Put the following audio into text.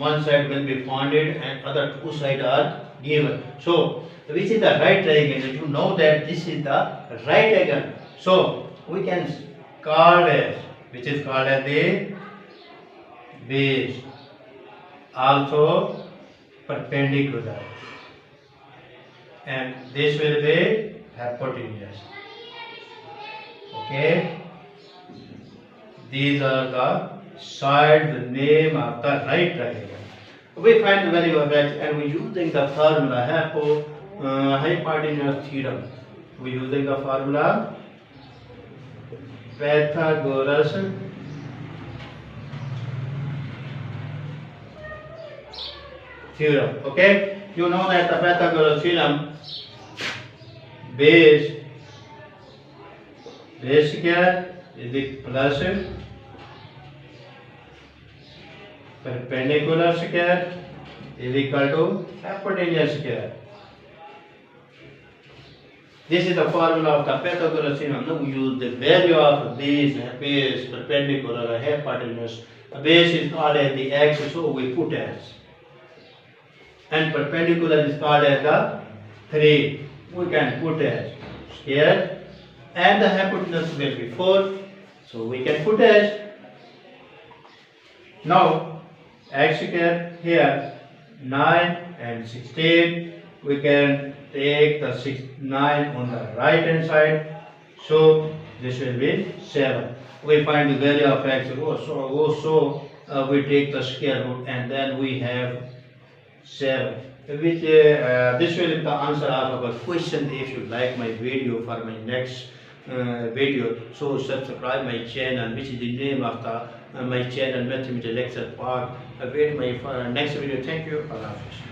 one side will be founded and other two sides are given. So which is the right triangle? You know that this is the right angle. So we can call as, which is called as the base, also perpendicular, and this will be hypotenuse. Okay, these are the sides, the name of the right triangle. We find the value of x and we using the formula hypotenuse theorem. We using the formula Pythagoras theorem. Okay, you know that the Pythagoras theorem base square is equal plus perpendicular square is equal to hypotenuse square. This is the formula of the Pythagoras theorem. Now we use the value of base, perpendicular, and hypotenuse. The base is called as the x, so we put as. And perpendicular is called as the 3. We can put as square. And the hypotenuse will be 4. So we can put as. Now x square here 9 and 16. We can take the 9 on the right hand side. So this will be 7. We find the value of x. We take the square root and then we have 7. Which this will be the answer of our question. If you like my video for my next video, so subscribe my channel, which is the name of the my channel, Mathematics Lecture Part. Await my next video. Thank you. Allah Hafiz.